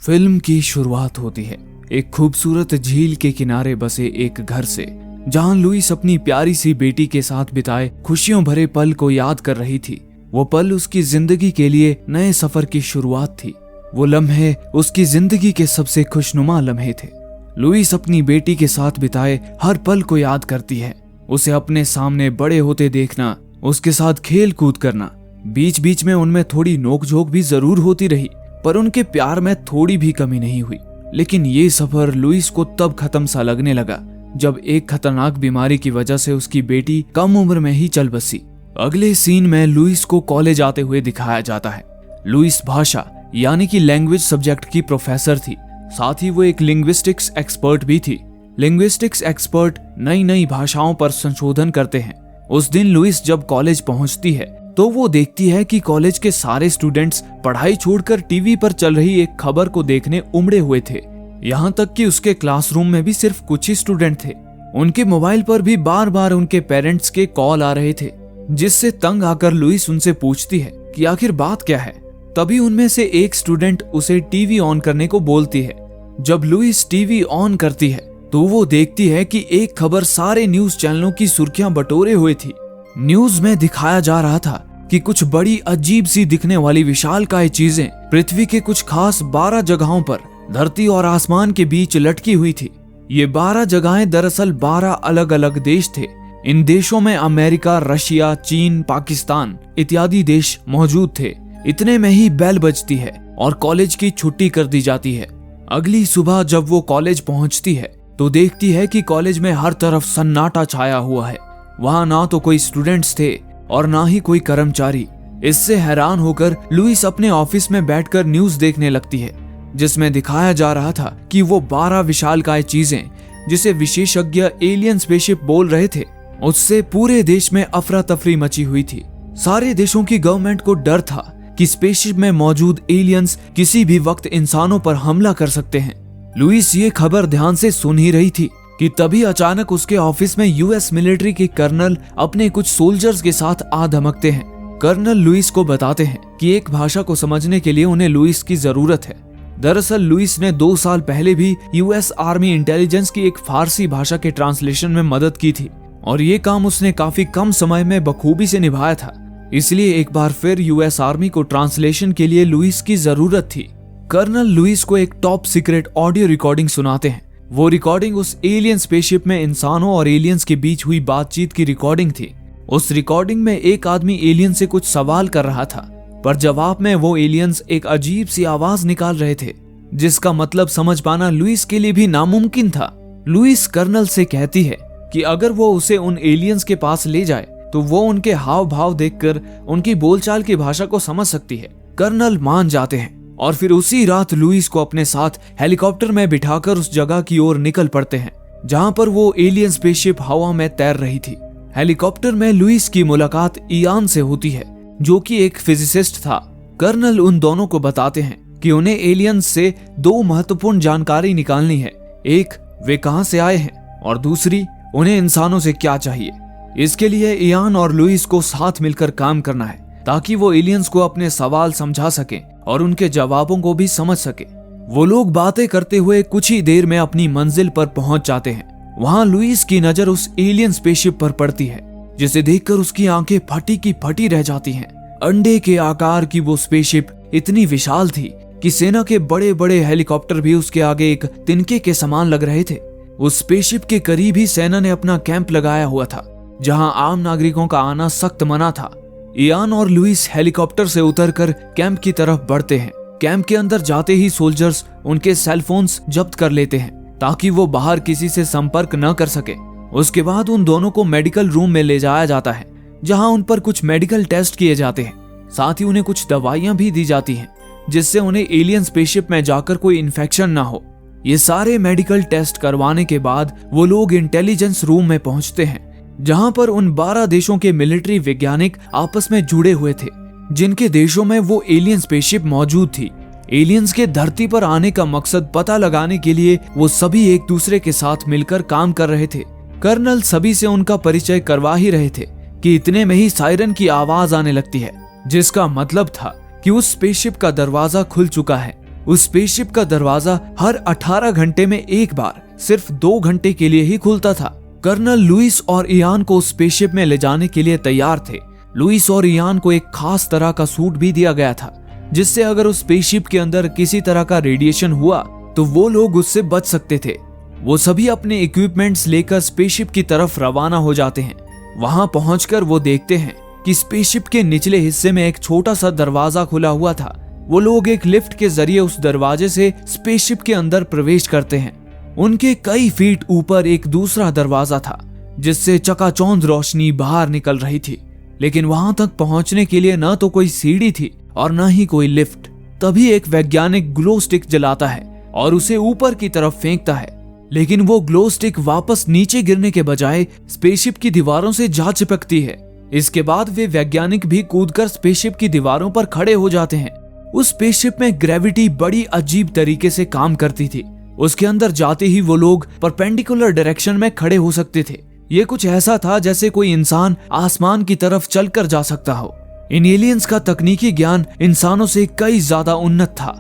Film की शुरुआत होती है एक खूबसूरत झील के किनारे बसे एक घर से, जहां लुइस अपनी प्यारी सी बेटी के साथ बिताए खुशियों भरे पल को याद कर रही थी। वो पल उसकी जिंदगी के लिए नए सफर की शुरुआत थी। वो लम्हे उसकी जिंदगी के सबसे खुशनुमा लम्हे थे। लुइस अपनी बेटी के साथ बिताए हर पल को याद करती है। उसे अपने सामने बड़े होते देखना, उसके साथ खेल कूद करना, बीच बीच में उनमें थोड़ी नोकझोंक भी जरूर होती रही, पर उनके प्यार में थोड़ी भी कमी नहीं हुई। लेकिन ये सफर लुइस को तब खत्म सा लगने लगा जब एक खतरनाक बीमारी की वजह से उसकी बेटी कम उम्र में ही चल बसी। अगले सीन में लुइस को कॉलेज आते हुए दिखाया जाता है। लुइस भाषा यानी कि लैंग्वेज सब्जेक्ट की प्रोफेसर थी, साथ ही वो एक लिंग्विस्टिक्स एक्सपर्ट भी थी। लिंग्विस्टिक्स एक्सपर्ट नई नई भाषाओं पर संशोधन करते हैं। उस दिन लुइस जब कॉलेज पहुंचती है तो वो देखती है कि कॉलेज के सारे स्टूडेंट्स पढ़ाई छोड़कर टीवी पर चल रही एक खबर को देखने उमड़े हुए थे। यहाँ तक कि उसके क्लासरूम में भी सिर्फ कुछ ही स्टूडेंट थे। उनके मोबाइल पर भी बार बार उनके पेरेंट्स के कॉल आ रहे थे, जिससे तंग आकर लुइस उनसे पूछती है कि आखिर बात क्या है। तभी उनमें से एक स्टूडेंट उसे टीवी ऑन करने को बोलती है। जब लुइस टीवी ऑन करती है तो वो देखती है कि एक खबर सारे न्यूज चैनलों की सुर्खियां बटोरे हुए थी। न्यूज में दिखाया जा रहा था कि कुछ बड़ी अजीब सी दिखने वाली विशालकाय चीजें पृथ्वी के कुछ खास 12 जगहों पर धरती और आसमान के बीच लटकी हुई थी। ये 12 जगहें दरअसल 12 अलग अलग देश थे। इन देशों में अमेरिका, रशिया, चीन, पाकिस्तान इत्यादि देश मौजूद थे। इतने में ही बेल बजती है और कॉलेज की छुट्टी कर दी जाती है। अगली सुबह जब वो कॉलेज पहुंचती है तो देखती है कि कॉलेज में हर तरफ सन्नाटा छाया हुआ है। वहां ना तो कोई स्टूडेंट्स थे और ना ही कोई कर्मचारी। इससे हैरान होकर लुइस अपने ऑफिस में बैठकर न्यूज देखने लगती है, जिसमें दिखाया जा रहा था कि वो 12 विशालकाय चीजें, जिसे विशेषज्ञ एलियन स्पेसशिप बोल रहे थे, उससे पूरे देश में अफरा तफरी मची हुई थी। सारे देशों की गवर्नमेंट को डर था कि स्पेसशिप में मौजूद एलियंस किसी भी वक्त इंसानों पर हमला कर सकते हैं। लुइस ये खबर ध्यान से सुन ही रही थी कि तभी अचानक उसके ऑफिस में यूएस मिलिट्री के कर्नल अपने कुछ सोल्जर्स के साथ आ धमकते हैं। कर्नल लुइस को बताते हैं कि एक भाषा को समझने के लिए उन्हें लुइस की जरूरत है। दरअसल लुइस ने 2 साल पहले भी यूएस आर्मी इंटेलिजेंस की एक फारसी भाषा के ट्रांसलेशन में मदद की थी और ये काम उसने काफी कम समय में बखूबी से निभाया था। इसलिए एक बार फिर यूएस आर्मी को ट्रांसलेशन के लिए लुइस की जरूरत थी। कर्नल लुइस को एक टॉप सीक्रेट ऑडियो रिकॉर्डिंग सुनाते हैं। वो रिकॉर्डिंग उस एलियन स्पेसशिप में इंसानों और एलियंस के बीच हुई बातचीत की रिकॉर्डिंग थी। उस रिकॉर्डिंग में एक आदमी एलियन से कुछ सवाल कर रहा था, पर जवाब में वो एलियंस एक अजीब सी आवाज निकाल रहे थे, जिसका मतलब समझ पाना लुइस के लिए भी नामुमकिन था। लुइस कर्नल से कहती है कि अगर वो उसे उन एलियंस के पास ले जाए तो वो उनके हाव भाव देखकर उनकी बोलचाल की भाषा को समझ सकती है। कर्नल मान जाते हैं और फिर उसी रात लुइस को अपने साथ हेलीकॉप्टर में बिठाकर उस जगह की ओर निकल पड़ते हैं जहां पर वो एलियन स्पेसशिप हवा में तैर रही थी। हेलीकॉप्टर में लुइस की मुलाकात इयान से होती है, जो कि एक फिजिसिस्ट था। कर्नल उन दोनों को बताते हैं कि उन्हें एलियंस से 2 महत्वपूर्ण जानकारी निकालनी है। एक, वे कहां से आए हैं, और दूसरी, उन्हें इंसानों से क्या चाहिए। इसके लिए इयान और लुइस को साथ मिलकर काम करना है ताकि वो एलियंस को अपने सवाल समझा सके और उनके जवाबों को भी समझ सके। वो लोग बातें करते हुए कुछ ही देर में अपनी मंजिल पर पहुंच जाते हैं। वहां लुइस की नजर उस एलियन स्पेसशिप पर पड़ती है, जिसे देखकर उसकी आंखें फटी की फटी रह जाती हैं। अंडे के आकार की वो स्पेसशिप इतनी विशाल थी कि सेना के बड़े बड़े हेलीकॉप्टर भी उसके आगे एक तिनके के समान लग रहे थे। उस स्पेसशिप के करीब ही सेना ने अपना कैंप लगाया हुआ था, जहां आम नागरिकों का आना सख्त मना था। इयान और लुइस हेलीकॉप्टर से उतरकर कैंप की तरफ बढ़ते हैं। कैंप के अंदर जाते ही सोल्जर्स उनके सेलफोन्स जब्त कर लेते हैं ताकि वो बाहर किसी से संपर्क न कर सके। उसके बाद उन दोनों को मेडिकल रूम में ले जाया जाता है, जहां उन पर कुछ मेडिकल टेस्ट किए जाते हैं। साथ ही उन्हें कुछ दवाइयां भी दी जाती हैं, जिससे उन्हें एलियन स्पेसशिप में जाकर कोई इन्फेक्शन ना हो। ये सारे मेडिकल टेस्ट करवाने के बाद वो लोग इंटेलिजेंस रूम में पहुंचते हैं, जहां पर उन 12 देशों के मिलिट्री वैज्ञानिक आपस में जुड़े हुए थे, जिनके देशों में वो एलियन स्पेसशिप मौजूद थी। एलियंस के धरती पर आने का मकसद पता लगाने के लिए वो सभी एक दूसरे के साथ मिलकर काम कर रहे थे। कर्नल सभी से उनका परिचय करवा ही रहे थे कि इतने में ही सायरन की आवाज आने लगती है, जिसका मतलब था कि उस स्पेसशिप का दरवाजा खुल चुका है। उस स्पेसशिप का दरवाजा हर 18 घंटे में एक बार सिर्फ 2 घंटे के लिए ही खुलता था। कर्नल लुइस और इयान को उस स्पेसशिप में ले जाने के लिए तैयार थे। लुइस और इयान को एक खास तरह का सूट भी दिया गया था, जिससे अगर उस स्पेसशिप के अंदर किसी तरह का रेडिएशन हुआ तो वो लोग उससे बच सकते थे। वो सभी अपने इक्विपमेंट्स लेकर स्पेसशिप की तरफ रवाना हो जाते हैं। वहां पहुंचकर वो देखते हैं कि स्पेसशिप के निचले हिस्से में एक छोटा सा दरवाजा खुला हुआ था। वो लोग एक लिफ्ट के जरिए उस दरवाजे से स्पेसशिप के अंदर प्रवेश करते हैं। उनके कई फीट ऊपर एक दूसरा दरवाजा था, जिससे चकाचौंध रोशनी बाहर निकल रही थी। लेकिन वहां तक पहुंचने के लिए न तो कोई सीढ़ी थी और न ही कोई लिफ्ट। तभी एक वैज्ञानिक ग्लो स्टिक जलाता है और उसे ऊपर की तरफ फेंकता है, लेकिन वो ग्लो स्टिक वापस नीचे गिरने के बजाय स्पेसशिप की दीवारों से जा चिपकती है। इसके बाद वे वैज्ञानिक भी कूदकर स्पेसशिप की दीवारों पर खड़े हो जाते हैं। उस स्पेसशिप में ग्रेविटी बड़ी अजीब तरीके से काम करती थी। उसके अंदर जाते ही वो लोग परपेंडिकुलर डायरेक्शन में खड़े हो सकते थे। ये कुछ ऐसा था जैसे कोई इंसान आसमान की तरफ चलकर जा सकता हो। इन एलियंस का तकनीकी ज्ञान इंसानों से कई ज्यादा उन्नत था।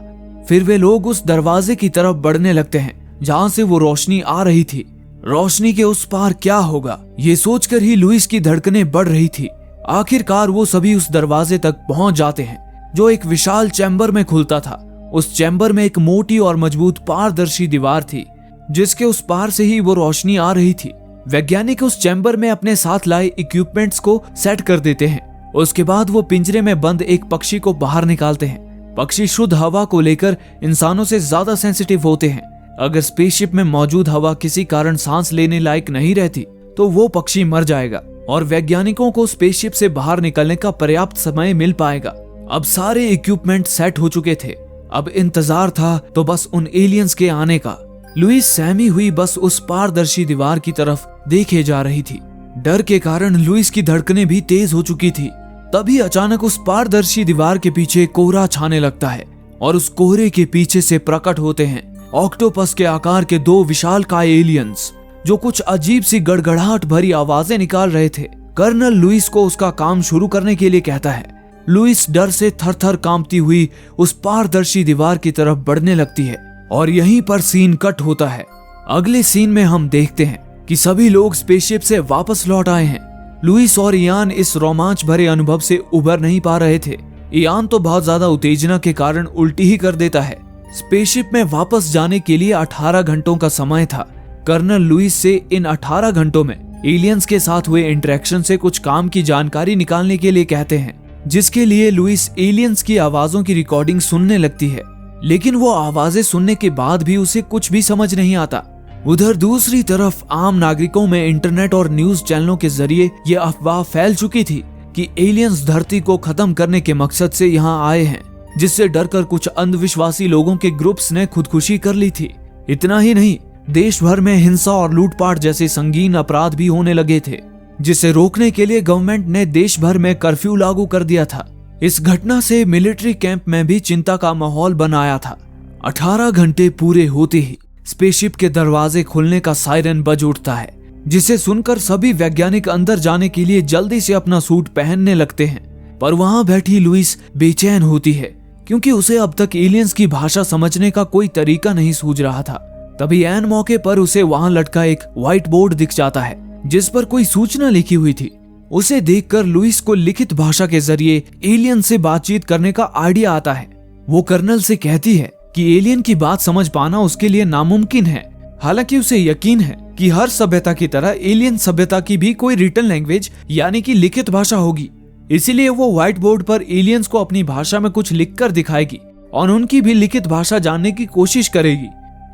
फिर वे लोग उस दरवाजे की तरफ बढ़ने लगते हैं जहां से वो रोशनी आ रही थी। रोशनी के उस पार क्या होगा, ये सोचकर ही लुइस की धड़कनें बढ़ रही थी। आखिरकार वो सभी उस दरवाजे तक पहुंच जाते हैं, जो एक विशाल चैम्बर में खुलता था। उस चैम्बर में एक मोटी और मजबूत पारदर्शी दीवार थी, जिसके उस पार से ही वो रोशनी आ रही थी। वैज्ञानिक उस चैम्बर में अपने साथ लाए इक्विपमेंट्स को सेट कर देते हैं। उसके बाद वो पिंजरे में बंद एक पक्षी को बाहर निकालते हैं। पक्षी शुद्ध हवा को लेकर इंसानों से ज्यादा सेंसिटिव होते हैं। अगर स्पेसशिप में मौजूद हवा किसी कारण सांस लेने लायक नहीं रहती तो वो पक्षी मर जाएगा और वैज्ञानिकों को स्पेसशिप से बाहर निकलने का पर्याप्त समय मिल पाएगा। अब सारे इक्विपमेंट सेट हो चुके थे। अब इंतजार था तो बस उन एलियंस के आने का। लुइस सहमी हुई बस उस पारदर्शी दीवार की तरफ देखे जा रही थी। डर के कारण लुइस की धड़कनें भी तेज हो चुकी थी। तभी अचानक उस पारदर्शी दीवार के पीछे कोहरा छाने लगता है और उस कोहरे के पीछे से प्रकट होते हैं ऑक्टोपस के आकार के 2 विशालकाय एलियंस, जो कुछ अजीब सी गड़गड़ाहट भरी आवाजें निकाल रहे थे। कर्नल लुइस को उसका काम शुरू करने के लिए कहता है। लुइस डर से थर-थर कांपती हुई उस पारदर्शी दीवार की तरफ बढ़ने लगती है और यहीं पर सीन कट होता है। अगले सीन में हम देखते हैं कि सभी लोग स्पेसशिप से वापस लौट आए हैं। लुइस और इयान इस रोमांच भरे अनुभव से उबर नहीं पा रहे थे। इयान तो बहुत ज्यादा उत्तेजना के कारण उल्टी ही कर देता है। स्पेसशिप में वापस जाने के लिए 18 घंटों का समय था। कर्नल लुइस से इन 18 घंटों में एलियंस के साथ हुए इंटरेक्शन से कुछ काम की जानकारी निकालने के लिए कहते हैं, जिसके लिए लुइस एलियंस की आवाजों की रिकॉर्डिंग सुनने लगती है। लेकिन वो आवाजें सुनने के बाद भी उसे कुछ भी समझ नहीं आता। उधर दूसरी तरफ आम नागरिकों में इंटरनेट और न्यूज चैनलों के जरिए ये अफवाह फैल चुकी थी कि एलियंस धरती को खत्म करने के मकसद से यहाँ आए हैं, जिससे डरकर कुछ अंधविश्वासी लोगों के ग्रुप्स ने खुदकुशी कर ली थी। इतना ही नहीं, देश भर में हिंसा और लूटपाट जैसे संगीन अपराध भी होने लगे थे, जिसे रोकने के लिए गवर्नमेंट ने देश भर में कर्फ्यू लागू कर दिया था। इस घटना से मिलिट्री कैंप में भी चिंता का माहौल बनाया था। 18 घंटे पूरे होते ही स्पेसशिप के दरवाजे खुलने का सायरन बज उठता है, जिसे सुनकर सभी वैज्ञानिक अंदर जाने के लिए जल्दी से अपना सूट पहनने लगते हैं। पर वहां बैठी लुइस बेचैन होती है, क्योंकि उसे अब तक एलियंस की भाषा समझने का कोई तरीका नहीं सूझ रहा था। तभी ऐन मौके पर उसे वहां लटका एक व्हाइट बोर्ड दिख जाता है, जिस पर कोई सूचना लिखी हुई थी। उसे देखकर लुइस को लिखित भाषा के जरिए एलियन से बातचीत करने का आइडिया आता है। वो कर्नल से कहती है कि एलियन की बात समझ पाना उसके लिए नामुमकिन है। हालांकि उसे यकीन है कि हर सभ्यता की तरह एलियन सभ्यता की भी कोई रिटन लैंग्वेज यानी कि लिखित भाषा होगी। इसीलिए वो व्हाइट बोर्ड पर एलियंस को अपनी भाषा में कुछ लिखकर दिखाएगी और उनकी भी लिखित भाषा जानने की कोशिश करेगी।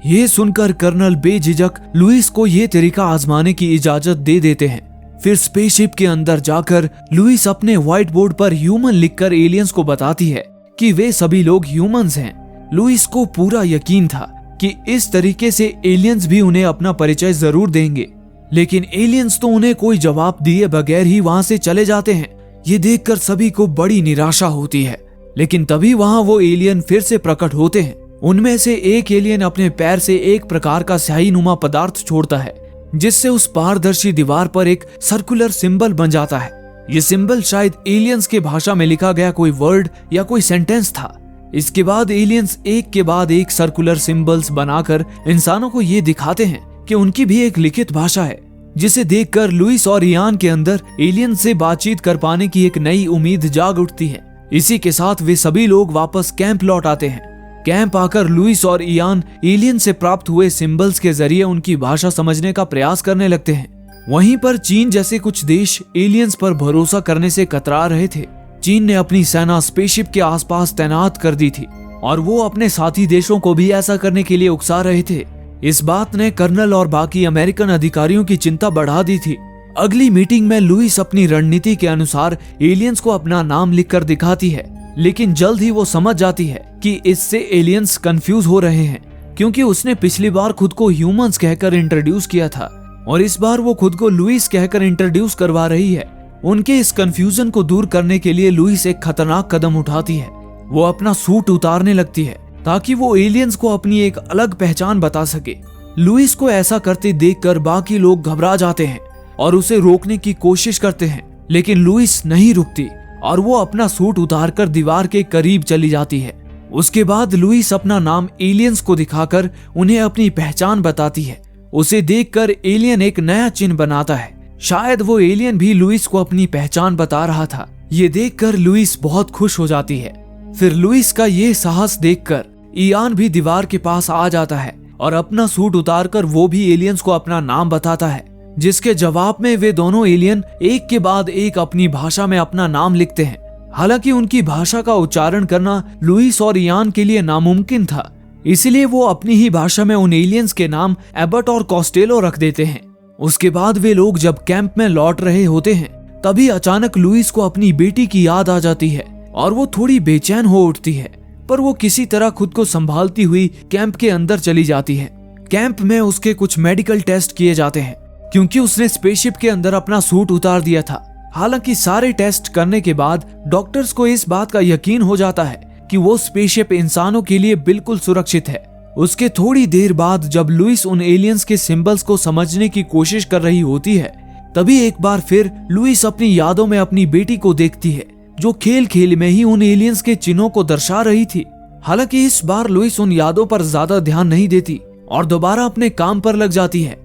ये सुनकर कर्नल बेझिझक लुइस को ये तरीका आजमाने की इजाजत दे देते हैं। फिर स्पेसशिप के अंदर जाकर लुइस अपने व्हाइट बोर्ड पर ह्यूमन लिखकर एलियंस को बताती है कि वे सभी लोग ह्यूमंस हैं। लुइस को पूरा यकीन था कि इस तरीके से एलियंस भी उन्हें अपना परिचय जरूर देंगे, लेकिन एलियंस तो उन्हें कोई जवाब दिए बगैर ही वहां से चले जाते हैं। ये देखकर सभी को बड़ी निराशा होती है। लेकिन तभी वहां वो एलियन फिर से प्रकट होते हैं। उनमें से एक एलियन अपने पैर से एक प्रकार का स्याही नुमा पदार्थ छोड़ता है, जिससे उस पारदर्शी दीवार पर एक सर्कुलर सिंबल बन जाता है। ये सिंबल शायद एलियंस के भाषा में लिखा गया कोई वर्ड या कोई सेंटेंस था। इसके बाद एलियंस एक के बाद एक सर्कुलर सिंबल्स बनाकर इंसानों को ये दिखाते हैं कि उनकी भी एक लिखित भाषा है, जिसे देखकर लुइस और इयान के अंदर एलियन से बातचीत कर पाने की एक नई उम्मीद जाग उठती है। इसी के साथ वे सभी लोग वापस कैंप लौट आते हैं। कैंप आकर लुइस और इयान एलियन से प्राप्त हुए सिंबल्स के जरिए उनकी भाषा समझने का प्रयास करने लगते हैं। वहीं पर चीन जैसे कुछ देश एलियंस पर भरोसा करने से कतरा रहे थे। चीन ने अपनी सेना स्पेसशिप के आसपास तैनात कर दी थी और वो अपने साथी देशों को भी ऐसा करने के लिए उकसा रहे थे। इस बात ने कर्नल और बाकी अमेरिकन अधिकारियों की चिंता बढ़ा दी थी। अगली मीटिंग में लुइस अपनी रणनीति के अनुसार एलियंस को अपना नाम लिखकर दिखाती है, लेकिन जल्द ही वो समझ जाती है कि इससे एलियंस कंफ्यूज हो रहे हैं, क्योंकि उसने पिछली बार खुद को ह्यूमंस कहकर इंट्रोड्यूस किया था और इस बार वो खुद को लुइस कहकर इंट्रोड्यूस करवा रही है। उनके इस कंफ्यूजन को दूर करने के लिए लुइस एक खतरनाक कदम उठाती है। वो अपना सूट उतारने लगती है ताकि वो एलियंस को अपनी एक अलग पहचान बता सके। लुइस को ऐसा करते देखकर बाकी लोग घबरा जाते हैं और उसे रोकने की कोशिश करते हैं, लेकिन लुइस नहीं रुकती और वो अपना सूट उतारकर दीवार के करीब चली जाती है। उसके बाद लुइस अपना नाम एलियंस को दिखाकर उन्हें अपनी पहचान बताती है। उसे देखकर एलियन एक नया चिन्ह बनाता है। शायद वो एलियन भी लुइस को अपनी पहचान बता रहा था। ये देखकर लुइस बहुत खुश हो जाती है। फिर लुइस का ये साहस देखकर इयान भी दीवार के पास आ जाता है और अपना सूट उतारकर वो भी एलियंस को अपना नाम बताता है, जिसके जवाब में वे दोनों एलियन एक के बाद एक अपनी भाषा में अपना नाम लिखते हैं। हालांकि उनकी भाषा का उच्चारण करना लुइस और इयान के लिए नामुमकिन था, इसलिए वो अपनी ही भाषा में उन एलियंस के नाम एबट और कॉस्टेलो रख देते हैं। उसके बाद वे लोग जब कैंप में लौट रहे होते हैं, तभी अचानक लुइस को अपनी बेटी की याद आ जाती है और वो थोड़ी बेचैन हो उठती है, पर वो किसी तरह खुद को संभालती हुई कैंप के अंदर चली जाती है। कैंप में उसके कुछ मेडिकल टेस्ट किए जाते हैं, क्योंकि उसने स्पेसशिप के अंदर अपना सूट उतार दिया था। हालांकि सारे टेस्ट करने के बाद डॉक्टर्स को इस बात का यकीन हो जाता है कि वो स्पेसशिप इंसानों के लिए बिल्कुल सुरक्षित है। उसके थोड़ी देर बाद जब लुइस उन एलियंस के सिंबल्स को समझने की कोशिश कर रही होती है, तभी एक बार फिर लुइस अपनी यादों में अपनी बेटी को देखती है, जो खेल खेल में ही उन एलियंस के चिन्हों को दर्शा रही थी। हालांकि इस बार लुइस उन यादों पर ज्यादा ध्यान नहीं देती और दोबारा अपने काम पर लग जाती है।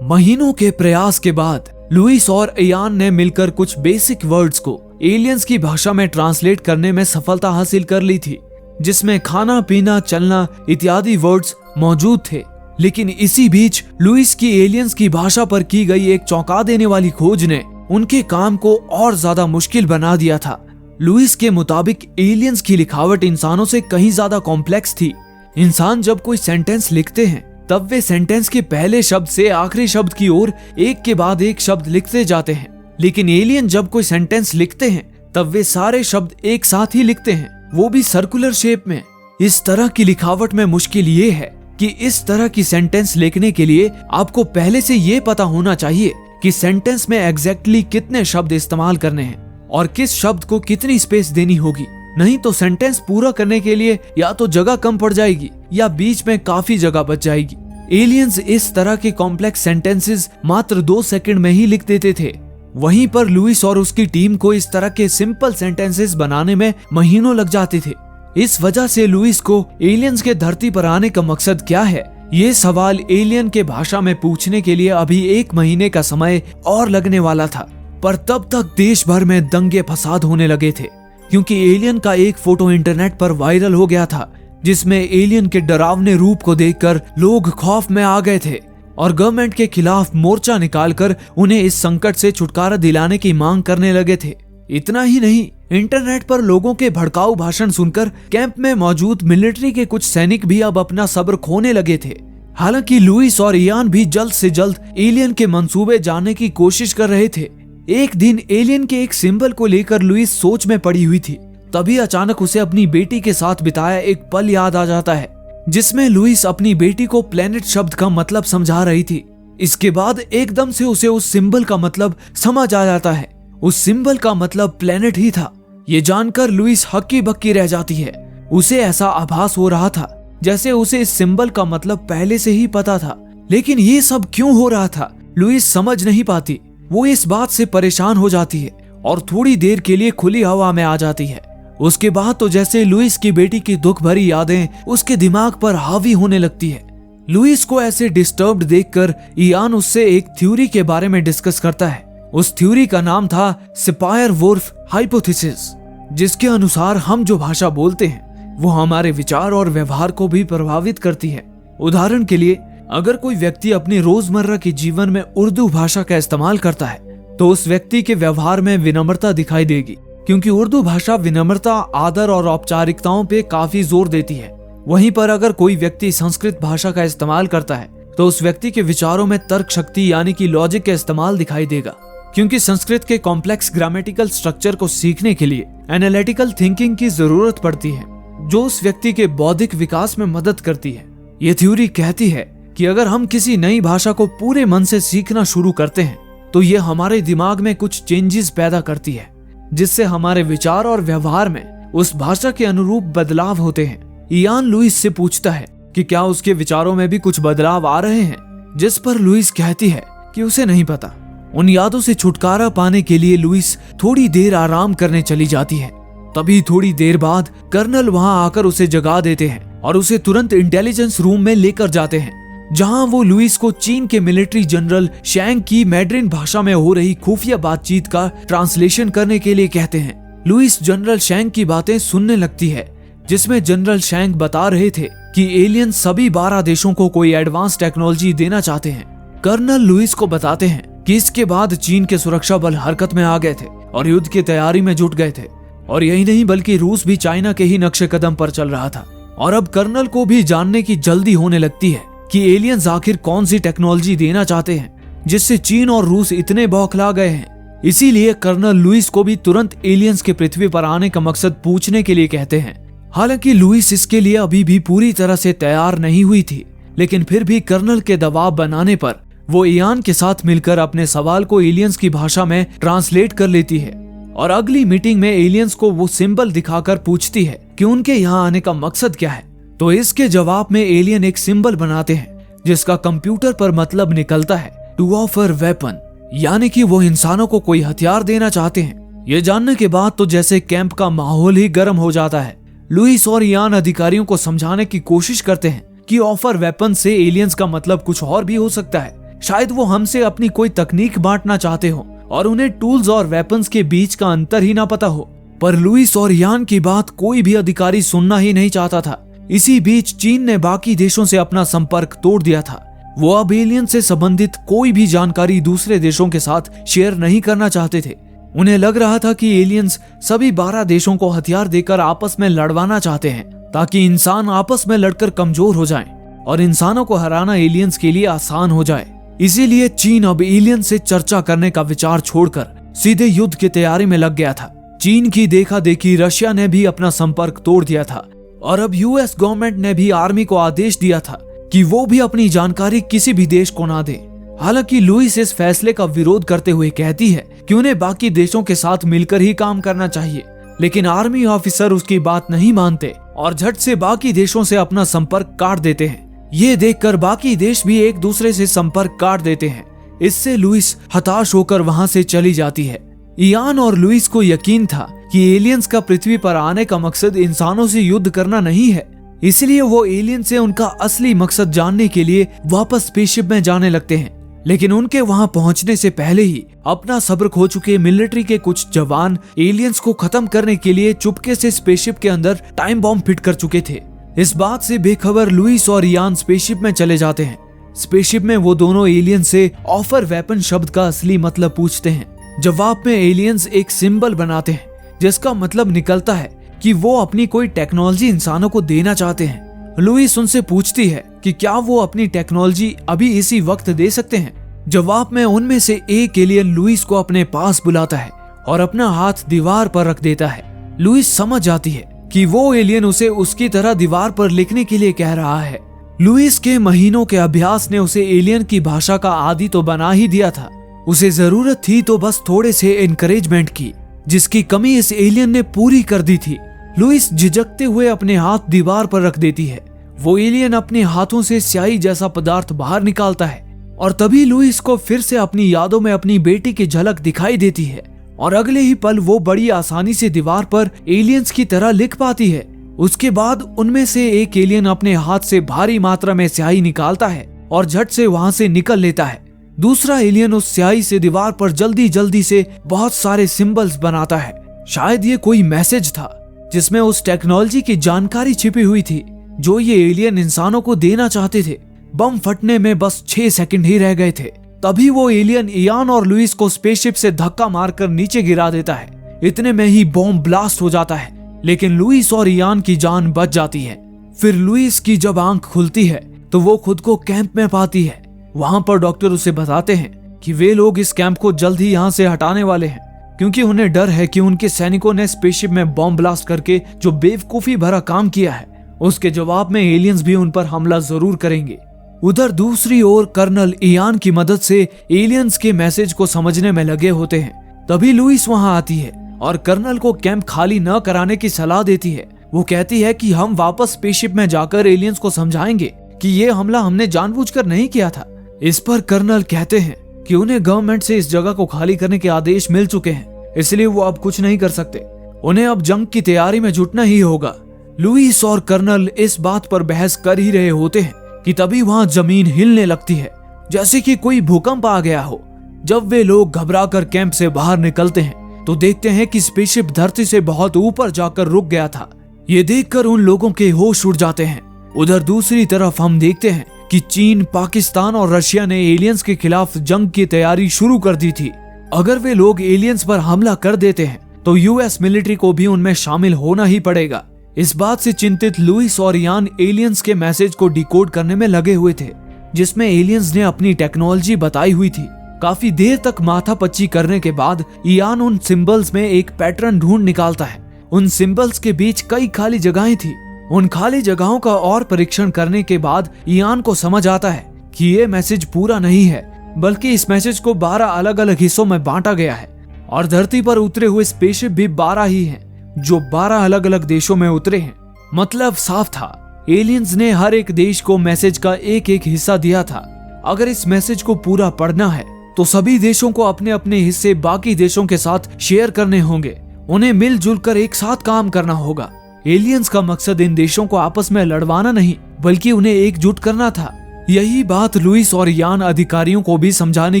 महीनों के प्रयास के बाद लुइस और इयान ने मिलकर कुछ बेसिक वर्ड्स को एलियंस की भाषा में ट्रांसलेट करने में सफलता हासिल कर ली थी, जिसमें खाना पीना चलना इत्यादि वर्ड्स मौजूद थे। लेकिन इसी बीच लुइस की एलियंस की भाषा पर की गई एक चौंका देने वाली खोज ने उनके काम को और ज्यादा मुश्किल बना दिया था। लुइस के मुताबिक एलियंस की लिखावट इंसानों से कहीं ज्यादा कॉम्प्लेक्स थी। इंसान जब कोई सेंटेंस लिखते हैं तब वे सेंटेंस के पहले शब्द से आखिरी शब्द की ओर एक के बाद एक शब्द लिखते जाते हैं, लेकिन एलियन जब कोई सेंटेंस लिखते हैं तब वे सारे शब्द एक साथ ही लिखते हैं, वो भी सर्कुलर शेप में। इस तरह की लिखावट में मुश्किल ये है कि इस तरह की सेंटेंस लिखने के लिए आपको पहले से ये पता होना चाहिए कि सेंटेंस में एग्जैक्टली कितने शब्द इस्तेमाल करने हैं और किस शब्द को कितनी स्पेस देनी होगी। नहीं तो सेंटेंस पूरा करने के लिए या तो जगह कम पड़ जाएगी या बीच में काफी जगह बच जाएगी। एलियंस इस तरह के कॉम्प्लेक्स सेंटेंसेस मात्र 2 सेकंड में ही लिख देते थे। वहीं पर लुइस और उसकी टीम को इस तरह के सिंपल सेंटेंसेस बनाने में महीनों लग जाते थे। इस वजह से लुइस को एलियंस के धरती पर आने का मकसद क्या है, ये सवाल एलियन के भाषा में पूछने के लिए अभी 1 महीने का समय और लगने वाला था। पर तब तक देश भर में दंगे फसाद होने लगे थे, क्योंकि एलियन का एक फोटो इंटरनेट पर वायरल हो गया था, जिसमें एलियन के डरावने रूप को देखकर लोग खौफ में आ गए थे और गवर्नमेंट के खिलाफ मोर्चा निकालकर उन्हें इस संकट से छुटकारा दिलाने की मांग करने लगे थे। इतना ही नहीं, इंटरनेट पर लोगों के भड़काऊ भाषण सुनकर कैंप में मौजूद मिलिट्री के कुछ सैनिक भी अब अपना सब्र खोने लगे थे। हालांकि लुइस और इयान भी जल्द से जल्द एलियन के मंसूबे जानने की कोशिश कर रहे थे। एक दिन एलियन के एक सिंबल को लेकर लुइस सोच में पड़ी हुई थी। तभी अचानक उसे अपनी बेटी के साथ बिताया एक पल याद आ जाता है, जिसमें लुइस अपनी बेटी को प्लेनेट शब्द का मतलब समझा रही थी। इसके बाद एकदम से उसे उस सिंबल का मतलब समझ आ जाता है। उस सिंबल का मतलब प्लेनेट ही था। ये जानकर लुइस हक्की बक्की रह जाती है। उसे ऐसा आभास हो रहा था जैसे उसे इस सिंबल का मतलब पहले से ही पता था, लेकिन ये सब क्यों हो रहा था लुइस समझ नहीं पाती। वो इस बात से परेशान हो जाती है और थोड़ी देर के लिए खुली हवा में आ जाती है। उसके बाद तो जैसे लुइस की बेटी की दुख भरी यादें उसके दिमाग पर हावी होने लगती है। लुइस को ऐसे डिस्टर्ब्ड देखकर इयान उससे एक थ्योरी के बारे में डिस्कस करता है। उस थ्योरी का नाम था सपायर-वुर्फ हाइपोथेसिस, जिसके अनुसार हम जो भाषा बोलते हैं वो हमारे विचार और व्यवहार को भी प्रभावित करती है। उदाहरण के लिए, अगर कोई व्यक्ति अपनी रोजमर्रा के जीवन में उर्दू भाषा का इस्तेमाल करता है तो उस व्यक्ति के व्यवहार में विनम्रता दिखाई देगी, क्योंकि उर्दू भाषा विनम्रता, आदर और औपचारिकताओं पे काफी जोर देती है। वहीं पर अगर कोई व्यक्ति संस्कृत भाषा का इस्तेमाल करता है तो उस व्यक्ति के विचारों में तर्क शक्ति यानी कि लॉजिक का इस्तेमाल दिखाई देगा, क्योंकि संस्कृत के कॉम्प्लेक्स ग्रामेटिकल स्ट्रक्चर को सीखने के लिए एनालिटिकल थिंकिंग की जरूरत पड़ती है, जो उस व्यक्ति के बौद्धिक विकास में मदद करती है। ये थ्योरी कहती है कि अगर हम किसी नई भाषा को पूरे मन से सीखना शुरू करते हैं तो ये हमारे दिमाग में कुछ चेंजेस पैदा करती है, जिससे हमारे विचार और व्यवहार में उस भाषा के अनुरूप बदलाव होते हैं। इयान लुइस से पूछता है कि क्या उसके विचारों में भी कुछ बदलाव आ रहे हैं, जिस पर लुइस कहती है कि उसे नहीं पता। उन यादों से छुटकारा पाने के लिए लुइस थोड़ी देर आराम करने चली जाती है। तभी थोड़ी देर बाद कर्नल वहां आकर उसे जगा देते हैं और उसे तुरंत इंटेलिजेंस रूम में लेकर जाते हैं, जहां वो लुइस को चीन के मिलिट्री जनरल शैंग की मैड्रिन भाषा में हो रही खुफिया बातचीत का ट्रांसलेशन करने के लिए कहते हैं। लुइस जनरल शैंग की बातें सुनने लगती है, जिसमें जनरल शैंग बता रहे थे कि एलियन सभी 12 देशों को कोई एडवांस टेक्नोलॉजी देना चाहते हैं। कर्नल लुइस को बताते हैं कि इसके बाद चीन के सुरक्षा बल हरकत में आ गए थे और युद्ध की तैयारी में जुट गए थे, और यही नहीं बल्कि रूस भी चाइना के ही नक्शे कदम पर चल रहा था। और अब कर्नल को भी जानने की जल्दी होने लगती है कि एलियंस आखिर कौन सी टेक्नोलॉजी देना चाहते हैं, जिससे चीन और रूस इतने बौखला गए हैं। इसीलिए कर्नल लुइस को भी तुरंत एलियंस के पृथ्वी पर आने का मकसद पूछने के लिए कहते हैं। हालांकि लुइस इसके लिए अभी भी पूरी तरह से तैयार नहीं हुई थी, लेकिन फिर भी कर्नल के दबाव बनाने पर वो इयान के साथ मिलकर अपने सवाल को एलियंस की भाषा में ट्रांसलेट कर लेती है। और अगली मीटिंग में एलियंस को वो सिंबल दिखाकर पूछती है कि उनके यहाँ आने का मकसद क्या है। तो इसके जवाब में एलियन एक सिंबल बनाते हैं, जिसका कंप्यूटर पर मतलब निकलता है टू ऑफर वेपन, यानी कि वो इंसानों को कोई हथियार देना चाहते हैं। ये जानने के बाद तो जैसे कैंप का माहौल ही गर्म हो जाता है। लुइस और इयान अधिकारियों को समझाने की कोशिश करते हैं कि ऑफर वेपन से एलियंस का मतलब कुछ और भी हो सकता है। शायद वो हमसे अपनी कोई तकनीक बांटना चाहते हो और उन्हें टूल्स और वेपन्स के बीच का अंतर ही ना पता हो। पर लुइस और इयान की बात कोई भी अधिकारी सुनना ही नहीं चाहता था। इसी बीच चीन ने बाकी देशों से अपना संपर्क तोड़ दिया था। वो अब एलियन से संबंधित कोई भी जानकारी दूसरे देशों के साथ शेयर नहीं करना चाहते थे। उन्हें लग रहा था कि एलियंस सभी 12 देशों को हथियार देकर आपस में लड़वाना चाहते हैं, ताकि इंसान आपस में लड़कर कमजोर हो जाएं और इंसानों को हराना एलियंस के लिए आसान हो जाए। इसीलिए चीन अब एलियन से चर्चा करने का विचार छोड़कर सीधे युद्ध की तैयारी में लग गया था। चीन की देखा देखी रशिया ने भी अपना संपर्क तोड़ दिया था और अब यूएस गवर्नमेंट ने भी आर्मी को आदेश दिया था कि वो भी अपनी जानकारी किसी भी देश को ना दे। हालांकि लुइस इस फैसले का विरोध करते हुए कहती है कि उन्हें बाकी देशों के साथ मिलकर ही काम करना चाहिए, लेकिन आर्मी ऑफिसर उसकी बात नहीं मानते और झट से बाकी देशों से अपना संपर्क काट देते हैं। ये देखकर बाकी देश भी एक दूसरे से संपर्क काट देते हैं। इससे लुइस हताश होकर वहां से चली जाती है। इयान और लुइस को यकीन था कि एलियंस का पृथ्वी पर आने का मकसद इंसानों से युद्ध करना नहीं है, इसलिए वो एलियन से उनका असली मकसद जानने के लिए वापस स्पेसशिप में जाने लगते हैं। लेकिन उनके वहां पहुंचने से पहले ही अपना सब्र खो चुके मिलिट्री के कुछ जवान एलियंस को खत्म करने के लिए चुपके से स्पेसशिप के अंदर टाइम बॉम्ब फिट कर चुके थे। इस बात से बेखबर लुइस और इयान स्पेसशिप में चले जाते हैं। स्पेसशिप में वो दोनों एलियन से ऑफर वेपन शब्द का असली मतलब पूछते हैं। जवाब में एलियंस एक सिंबल बनाते हैं, जिसका मतलब निकलता है कि वो अपनी कोई टेक्नोलॉजी इंसानों को देना चाहते हैं। लुइस उनसे पूछती है कि क्या वो अपनी टेक्नोलॉजी अभी इसी वक्त दे सकते हैं। जवाब में उनमें से एक एलियन लुइस को अपने पास बुलाता है और अपना हाथ दीवार पर रख देता है। लुइस समझ जाती है कि वो एलियन उसे उसकी तरह दीवार पर लिखने के लिए कह रहा है। लुइस के महीनों के अभ्यास ने उसे एलियन की भाषा का आदी तो बना ही दिया था। उसे जरूरत थी तो बस थोड़े से एनकरेजमेंट की, जिसकी कमी इस एलियन ने पूरी कर दी थी। लुइस झिझकते हुए अपने हाथ दीवार पर रख देती है। वो एलियन अपने हाथों से स्याही जैसा पदार्थ बाहर निकालता है और तभी लुइस को फिर से अपनी यादों में अपनी बेटी की झलक दिखाई देती है। और अगले ही पल वो बड़ी आसानी से दीवार पर एलियंस की तरह लिख पाती है। उसके बाद उनमें से एक एलियन अपने हाथ से भारी मात्रा में स्याही निकालता है और झट से वहां से निकल लेता है। दूसरा एलियन उस स्याही से दीवार पर जल्दी जल्दी से बहुत सारे सिंबल्स बनाता है। शायद ये कोई मैसेज था जिसमें उस टेक्नोलॉजी की जानकारी छिपी हुई थी जो ये एलियन इंसानों को देना चाहते थे। बम फटने में बस 6 सेकंड ही रह गए थे। तभी वो एलियन इयान और लुइस को स्पेसशिप से धक्का मारकर नीचे गिरा देता है। इतने में ही बॉम्ब ब्लास्ट हो जाता है, लेकिन लुइस और इयान की जान बच जाती है। फिर लुइस की जब आंख खुलती है तो वो खुद को कैंप में पाती है। वहां पर डॉक्टर उसे बताते हैं कि वे लोग इस कैंप को जल्द ही यहाँ से हटाने वाले हैं, क्योंकि उन्हें डर है कि उनके सैनिकों ने स्पेसशिप में बॉम्ब ब्लास्ट करके जो बेवकूफी भरा काम किया है उसके जवाब में एलियंस भी उन पर हमला जरूर करेंगे। उधर दूसरी ओर कर्नल इयान की मदद से एलियंस के मैसेज को समझने में लगे होते हैं। तभी लुइस वहां आती है और कर्नल को कैंप खाली न कराने की सलाह देती है। वो कहती है कि हम वापस स्पेसशिप में जाकर एलियंस को समझाएंगे कि ये हमला हमने जानबूझकर नहीं किया था। इस पर कर्नल कहते हैं कि उन्हें गवर्नमेंट से इस जगह को खाली करने के आदेश मिल चुके हैं, इसलिए वो अब कुछ नहीं कर सकते। उन्हें अब जंग की तैयारी में जुटना ही होगा। लुइस और कर्नल इस बात पर बहस कर ही रहे होते हैं कि तभी वहां जमीन हिलने लगती है जैसे कि कोई भूकंप आ गया हो। जब वे लोग घबराकर कैंप से बाहर निकलते हैं तो देखते हैं कि स्पेसशिप धरती से बहुत ऊपर जाकर रुक गया था। ये देखकर उन लोगों के होश उड़ जाते हैं। उधर दूसरी तरफ हम देखते हैं कि चीन, पाकिस्तान और रशिया ने एलियंस के खिलाफ जंग की तैयारी शुरू कर दी थी। अगर वे लोग एलियंस पर हमला कर देते हैं तो यूएस मिलिट्री को भी उनमें शामिल होना ही पड़ेगा। इस बात से चिंतित लुइस और इयान एलियंस के मैसेज को डिकोड करने में लगे हुए थे, जिसमें एलियंस ने अपनी टेक्नोलॉजी बताई हुई थी। काफी देर तक माथापच्ची करने के बाद इयान उन सिंबल्स में एक पैटर्न ढूंढ निकालता है। उन सिंबल्स के बीच कई खाली जगहें थी। उन खाली जगहों का और परीक्षण करने के बाद इयान को समझ आता है कि ये मैसेज पूरा नहीं है, बल्कि इस मैसेज को 12 अलग अलग हिस्सों में बांटा गया है और धरती पर उतरे हुए स्पेसशिप भी 12 ही हैं, जो 12 अलग अलग देशों में उतरे हैं। मतलब साफ था, एलियंस ने हर एक देश को मैसेज का एक एक हिस्सा दिया था। अगर इस मैसेज को पूरा पढ़ना है तो सभी देशों को अपने अपने हिस्से बाकी देशों के साथ शेयर करने होंगे। उन्हें मिलजुल कर एक साथ काम करना होगा। एलियंस का मकसद इन देशों को आपस में लड़वाना नहीं, बल्कि उन्हें एकजुट करना था। यही बात लुइस और इयान अधिकारियों को भी समझाने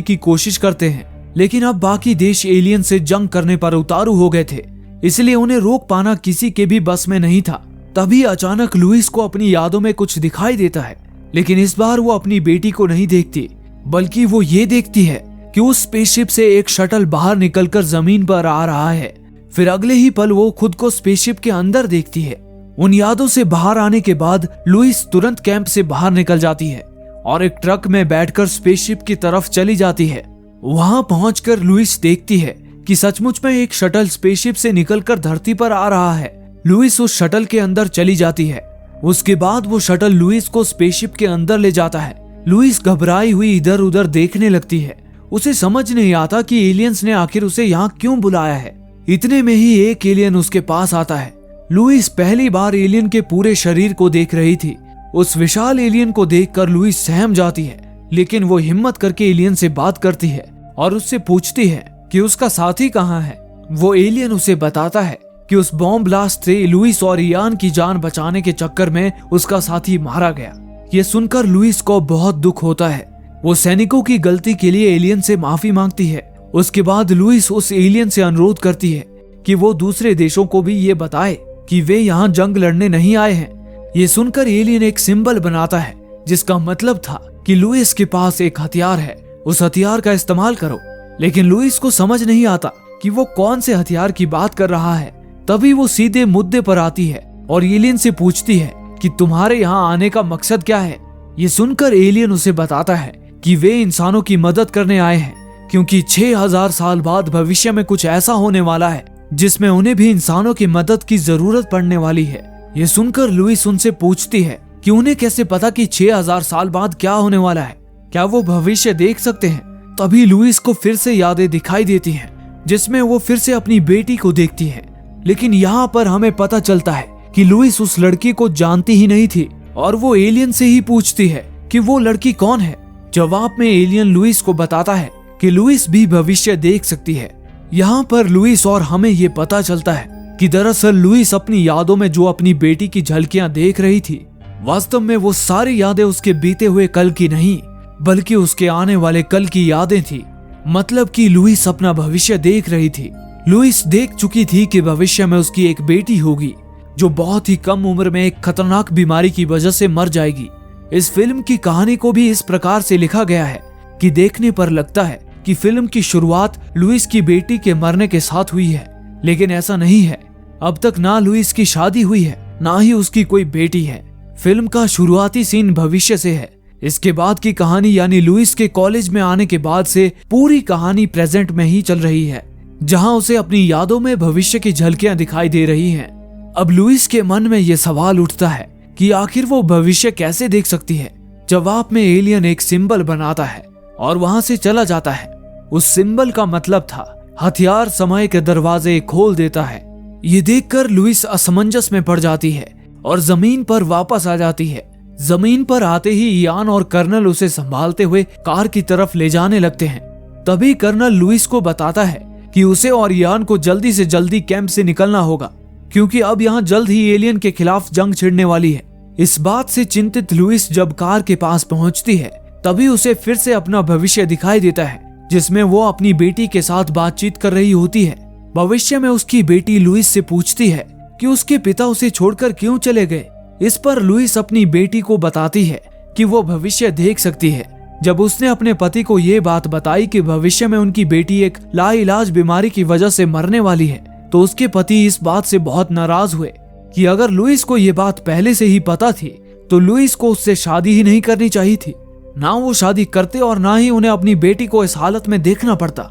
की कोशिश करते हैं, लेकिन अब बाकी देश एलियन से जंग करने पर उतारू हो गए थे, इसलिए उन्हें रोक पाना किसी के भी बस में नहीं था। तभी अचानक लुइस को अपनी यादों में कुछ दिखाई देता है, लेकिन इस बार वो अपनी बेटी को नहीं देखती, बल्कि वो ये देखती है कि उस स्पेसशिप से एक शटल बाहर निकलकर जमीन पर आ रहा है। फिर अगले ही पल वो खुद को स्पेसशिप के अंदर देखती है। उन यादों से बाहर आने के बाद लुइस तुरंत कैंप से बाहर निकल जाती है और एक ट्रक में बैठकर स्पेसशिप की तरफ चली जाती है। वहां पहुंचकर लुइस देखती है कि सचमुच में एक शटल स्पेसशिप से निकलकर धरती पर आ रहा है। लुइस उस शटल के अंदर चली जाती है। उसके बाद वो शटल लुइस को स्पेसशिप के अंदर ले जाता है। लुइस घबराई हुई इधर उधर देखने लगती है। उसे समझ नहीं आता कि एलियंस ने आखिर उसे यहाँ क्यों बुलाया है। इतने में ही एक एलियन उसके पास आता है। लुइस पहली बार एलियन के पूरे शरीर को देख रही थी। उस विशाल एलियन को देखकर लुइस सहम जाती है, लेकिन वो हिम्मत करके एलियन से बात करती है और उससे पूछती है कि उसका साथी कहाँ है। वो एलियन उसे बताता है कि उस बॉम्ब ब्लास्ट से लुइस और इयान की जान बचाने के चक्कर में उसका साथी मारा गया। ये सुनकर लुइस को बहुत दुख होता है। वो सैनिकों की गलती के लिए एलियन से माफी मांगती है। उसके बाद लुइस उस एलियन से अनुरोध करती है कि वो दूसरे देशों को भी ये बताए कि वे यहाँ जंग लड़ने नहीं आए हैं। ये सुनकर एलियन एक सिंबल बनाता है, जिसका मतलब था कि लुइस के पास एक हथियार है, उस हथियार का इस्तेमाल करो। लेकिन लुइस को समझ नहीं आता कि वो कौन से हथियार की बात कर रहा है। तभी वो सीधे मुद्दे पर आती है और एलियन से पूछती है कि तुम्हारे यहाँ आने का मकसद क्या है। ये सुनकर एलियन उसे बताता है कि वे इंसानों की मदद करने आए हैं, क्योंकि 6000 साल बाद भविष्य में कुछ ऐसा होने वाला है जिसमें उन्हें भी इंसानों की मदद की जरूरत पड़ने वाली है। ये सुनकर लुइस उनसे पूछती है कि उन्हें कैसे पता कि 6000 साल बाद क्या होने वाला है, क्या वो भविष्य देख सकते हैं। तभी लुइस को फिर से यादें दिखाई देती हैं, जिसमें वो फिर से अपनी बेटी को देखती है। लेकिन यहाँ पर हमें पता चलता है कि लुइस उस लड़की को जानती ही नहीं थी और वो एलियन से ही पूछती है कि वो लड़की कौन है। जवाब में एलियन लुइस को बताता है कि लुइस भी भविष्य देख सकती है। यहाँ पर लुइस और हमें ये पता चलता है कि दरअसल लुइस अपनी यादों में जो अपनी बेटी की झलकियां देख रही थी, वास्तव में वो सारी यादें उसके बीते हुए कल की नहीं बल्कि उसके आने वाले कल की यादें थी। मतलब कि लुइस अपना भविष्य देख रही थी। लुइस देख चुकी थी कि भविष्य में उसकी एक बेटी होगी जो बहुत ही कम उम्र में एक खतरनाक बीमारी की वजह से मर जाएगी। इस फिल्म की कहानी को भी इस प्रकार से लिखा गया है कि देखने पर लगता है कि फिल्म की शुरुआत लुइस की बेटी के मरने के साथ हुई है, लेकिन ऐसा नहीं है। अब तक ना लुइस की शादी हुई है, ना ही उसकी कोई बेटी है। फिल्म का शुरुआती सीन भविष्य से है। इसके बाद की कहानी यानी लुइस के कॉलेज में आने के बाद से पूरी कहानी प्रेजेंट में ही चल रही है, जहां उसे अपनी यादों में भविष्य की झलकियां दिखाई दे रही हैं। अब लुइस के मन में यह सवाल उठता है कि आखिर वो भविष्य कैसे देख सकती है। जवाब में एलियन एक सिंबल बनाता है और वहां से चला जाता है। उस सिंबल का मतलब था हथियार समय के दरवाजे खोल देता है। ये देखकर लुइस असमंजस में पड़ जाती है और जमीन पर वापस आ जाती है। जमीन पर आते ही इयान और कर्नल उसे संभालते हुए कार की तरफ ले जाने लगते हैं। तभी कर्नल लुइस को बताता है कि उसे और इयान को जल्दी से जल्दी कैंप से निकलना होगा, क्योंकि अब यहाँ जल्द ही एलियन के खिलाफ जंग छिड़ने वाली है। इस बात से चिंतित लुइस जब कार के पास पहुंचती है, तभी उसे फिर से अपना भविष्य दिखाई देता है, जिसमें वो अपनी बेटी के साथ बातचीत कर रही होती है। भविष्य में उसकी बेटी लुइस से पूछती है कि उसके पिता उसे छोड़कर क्यों चले गए। इस पर लुइस अपनी बेटी को बताती है कि वो भविष्य देख सकती है। जब उसने अपने पति को ये बात बताई कि भविष्य में उनकी बेटी एक लाइलाज बीमारी की वजह से मरने वाली है, तो उसके पति इस बात से बहुत नाराज हुए कि अगर लुइस को ये बात पहले से ही पता थी तो लुइस को उससे शादी ही नहीं करनी चाहिए थी। ना वो शादी करते और ना ही उन्हें अपनी बेटी को इस हालत में देखना पड़ता।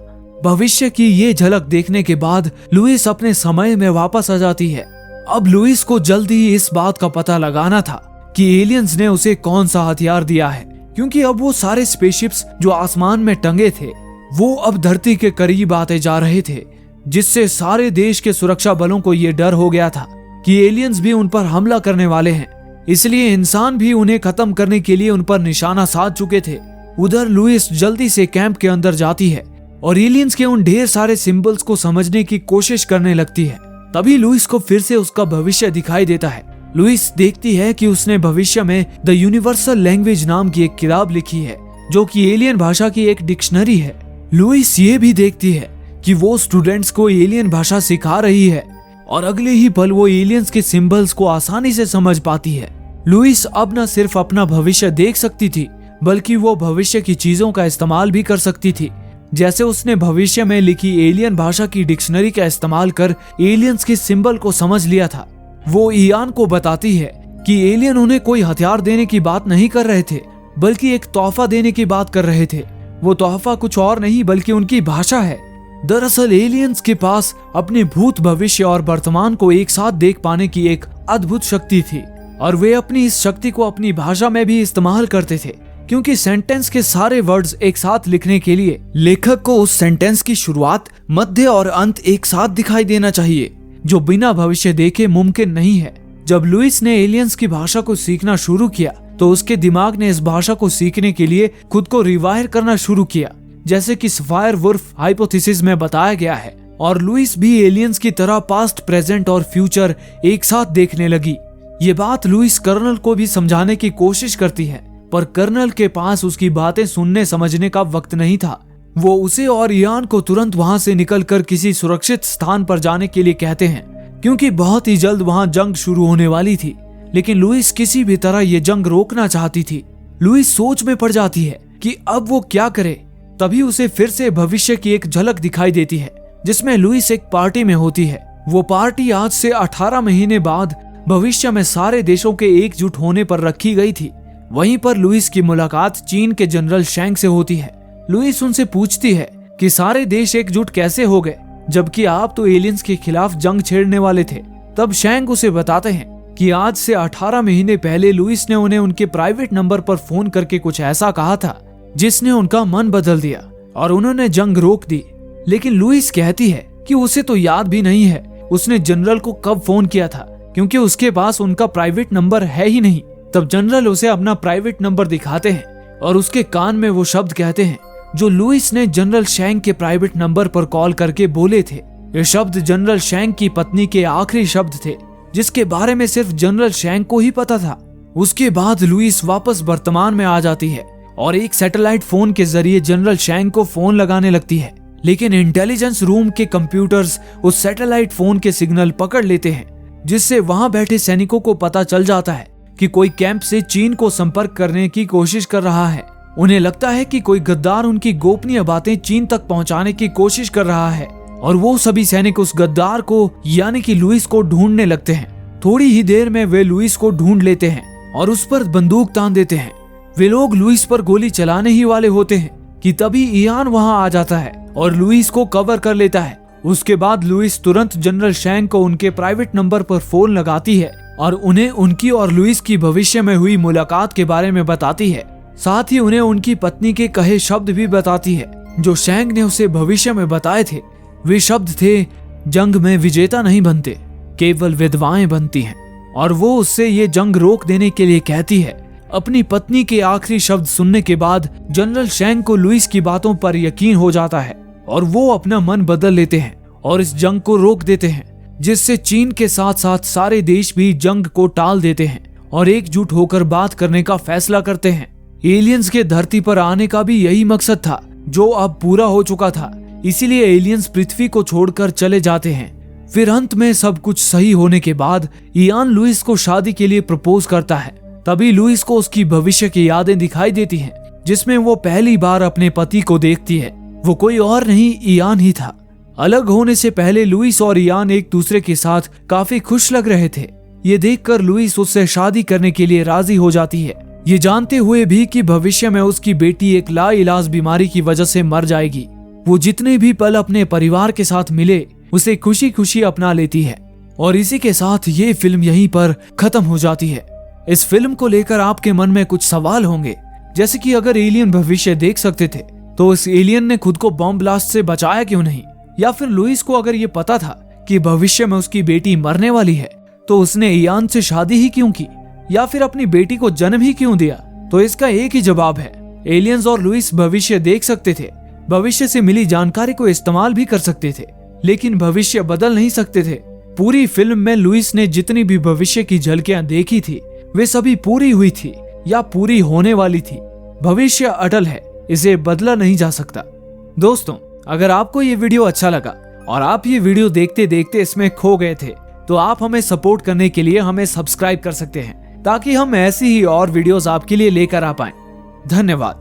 भविष्य की ये झलक देखने के बाद लुइस अपने समय में वापस आ जाती है। अब लुइस को जल्दी ही इस बात का पता लगाना था कि एलियंस ने उसे कौन सा हथियार दिया है, क्योंकि अब वो सारे स्पेसशिप्स जो आसमान में टंगे थे वो अब धरती के करीब आते जा रहे थे, जिससे सारे देश के सुरक्षा बलों को ये डर हो गया था कि एलियंस भी उन पर हमला करने वाले हैं। इसलिए इंसान भी उन्हें खत्म करने के लिए उन पर निशाना साध चुके थे। उधर लुइस जल्दी से कैंप के अंदर जाती है और एलियंस के उन ढेर सारे सिंबल्स को समझने की कोशिश करने लगती है। तभी लुइस को फिर से उसका भविष्य दिखाई देता है। लुइस देखती है कि उसने भविष्य में द यूनिवर्सल लैंग्वेज नाम की एक किताब लिखी है, जो कि एलियन भाषा की एक डिक्शनरी है। लुइस ये भी देखती है कि वो स्टूडेंट्स को एलियन भाषा सिखा रही है और अगले ही पल वो एलियंस के सिंबल्स को आसानी से समझ पाती है। लुइस अब न सिर्फ अपना भविष्य देख सकती थी, बल्कि वो भविष्य की चीजों का इस्तेमाल भी कर सकती थी। जैसे उसने भविष्य में लिखी एलियन भाषा की डिक्शनरी का इस्तेमाल कर एलियंस के सिंबल को समझ लिया था। वो इयान को बताती है कि एलियन उन्हें कोई हथियार देने की बात नहीं कर रहे थे, बल्कि एक तोहफा देने की बात कर रहे थे। वो तोहफा कुछ और नहीं बल्कि उनकी भाषा है। दरअसल एलियंस के पास अपने भूत, भविष्य और वर्तमान को एक साथ देख पाने की एक अद्भुत शक्ति थी और वे अपनी इस शक्ति को अपनी भाषा में भी इस्तेमाल करते थे, क्योंकि सेंटेंस के सारे वर्ड्स एक साथ लिखने के लिए लेखक को उस सेंटेंस की शुरुआत, मध्य और अंत एक साथ दिखाई देना चाहिए, जो बिना भविष्य देखे मुमकिन नहीं है। जब लुइस ने एलियंस की भाषा को सीखना शुरू किया तो उसके दिमाग ने इस भाषा को सीखने के लिए खुद को रिवायर करना शुरू किया, जैसे कि सफायर-वुल्फ हाइपोथेसिस में बताया गया है। और लुइस भी एलियंस की तरह पास्ट, प्रेजेंट और फ्यूचर एक साथ देखने लगी। ये बात लुइस कर्नल को भी समझाने की कोशिश करती है, पर कर्नल के पास उसकी बातें सुनने समझने का वक्त नहीं था। वो उसे और इयान को तुरंत वहां से निकलकर किसी सुरक्षित स्थान पर जाने के लिए कहते हैं, क्योंकि बहुत ही जल्द वहां जंग शुरू होने वाली थी। लेकिन लुइस किसी भी तरह ये जंग रोकना चाहती थी। लुइस सोच में पड़ जाती है कि अब वो क्या करे। तभी उसे फिर से भविष्य की एक झलक दिखाई देती है, जिसमें लुइस एक पार्टी में होती है। वो पार्टी आज से 18 महीने बाद भविष्य में सारे देशों के एकजुट होने पर रखी गई थी। वहीं पर लुइस की मुलाकात चीन के जनरल शेंग से होती है। लुइस उनसे पूछती है कि सारे देश एकजुट कैसे हो गए, जबकि आप तो एलियंस के खिलाफ जंग छेड़ने वाले थे। तब शेंग उसे बताते हैं कि आज से 18 महीने पहले लुइस ने उन्हें उनके प्राइवेट नंबर पर फोन करके कुछ ऐसा कहा था जिसने उनका मन बदल दिया और उन्होंने जंग रोक दी। लेकिन लुइस कहती है कि उसे तो याद भी नहीं है उसने जनरल को कब फोन किया था, क्योंकि उसके पास उनका प्राइवेट नंबर है ही नहीं। तब जनरल उसे अपना प्राइवेट नंबर दिखाते हैं और उसके कान में वो शब्द कहते हैं, जो लुइस ने जनरल शेंग के प्राइवेट नंबर पर कॉल करके बोले थे। ये शब्द जनरल शेंग की पत्नी के आखिरी शब्द थे, जिसके बारे में सिर्फ जनरल शेंग को ही पता था। उसके बाद लुइस वापस वर्तमान में आ जाती है और एक सैटेलाइट फोन के जरिए जनरल शेंग को फोन लगाने लगती है, लेकिन इंटेलिजेंस रूम के कंप्यूटर्स उस सैटेलाइट फोन के सिग्नल पकड़ लेते हैं, जिससे वहां बैठे सैनिकों को पता चल जाता है कि कोई कैंप से चीन को संपर्क करने की कोशिश कर रहा है। उन्हें लगता है कि कोई गद्दार उनकी गोपनीय बातें चीन तक पहुंचाने की कोशिश कर रहा है और वो सभी सैनिक उस गद्दार को यानी कि लुइस को ढूंढने लगते हैं। थोड़ी ही देर में वे लुइस को ढूंढ लेते हैं और उस पर बंदूक तान देते हैं। वे लोग लुइस पर गोली चलाने ही वाले होते हैं कि तभी इयान वहां आ जाता है और लुइस को कवर कर लेता है। उसके बाद लुइस तुरंत जनरल शेंग को उनके प्राइवेट नंबर पर फोन लगाती है और उन्हें उनकी और लुइस की भविष्य में हुई मुलाकात के बारे में बताती है। साथ ही उन्हें उनकी पत्नी के कहे शब्द भी बताती है जो शेंग ने उसे भविष्य में बताए थे। वे शब्द थे, जंग में विजेता नहीं बनते, केवल विधवाएं बनती हैं। और वो उससे ये जंग रोक देने के लिए कहती है। अपनी पत्नी के आखिरी शब्द सुनने के बाद जनरल शेंग को लुइस की बातों पर यकीन हो जाता है और वो अपना मन बदल लेते हैं और इस जंग को रोक देते हैं, जिससे चीन के साथ साथ सारे देश भी जंग को टाल देते हैं और एकजुट होकर बात करने का फैसला करते हैं। एलियंस के धरती पर आने का भी यही मकसद था, जो अब पूरा हो चुका था। इसीलिए एलियंस पृथ्वी को छोड़कर चले जाते हैं। फिर अंत में सब कुछ सही होने के बाद इयान लुइस को शादी के लिए प्रपोज करता है। तभी लुइस को उसकी भविष्य की यादें दिखाई देती हैं, जिसमें वो पहली बार अपने पति को देखती है। वो कोई और नहीं, इयान ही था। अलग होने से पहले लुइस और इयान एक दूसरे के साथ काफी खुश लग रहे थे। ये देखकर लुइस उससे शादी करने के लिए राजी हो जाती है, ये जानते हुए भी कि भविष्य में उसकी बेटी एक लाइलाज बीमारी की वजह से मर जाएगी। वो जितने भी पल अपने परिवार के साथ मिले उसे खुशी खुशी अपना लेती है। और इसी के साथ ये फिल्म यहीं पर खत्म हो जाती है। इस फिल्म को लेकर आपके मन में कुछ सवाल होंगे, जैसे कि अगर एलियन भविष्य देख सकते थे तो इस एलियन ने खुद को बॉम्ब ब्लास्ट से बचाया क्यों नहीं? या फिर लुइस को अगर ये पता था कि भविष्य में उसकी बेटी मरने वाली है तो उसने इयान से शादी ही क्यों की? या फिर अपनी बेटी को जन्म ही क्यों दिया? तो इसका एक ही जवाब है, एलियंस और लुइस भविष्य देख सकते थे, भविष्य से मिली जानकारी को इस्तेमाल भी कर सकते थे, लेकिन भविष्य बदल नहीं सकते थे। पूरी फिल्म में लुइस ने जितनी भी भविष्य की झलकियां देखी थी वे सभी पूरी हुई थी या पूरी होने वाली थी। भविष्य अटल है, इसे बदला नहीं जा सकता। दोस्तों, अगर आपको ये वीडियो अच्छा लगा और आप ये वीडियो देखते देखते इसमें खो गए थे तो आप हमें सपोर्ट करने के लिए हमें सब्सक्राइब कर सकते हैं, ताकि हम ऐसी ही और वीडियोस आपके लिए लेकर आ पाएं। धन्यवाद।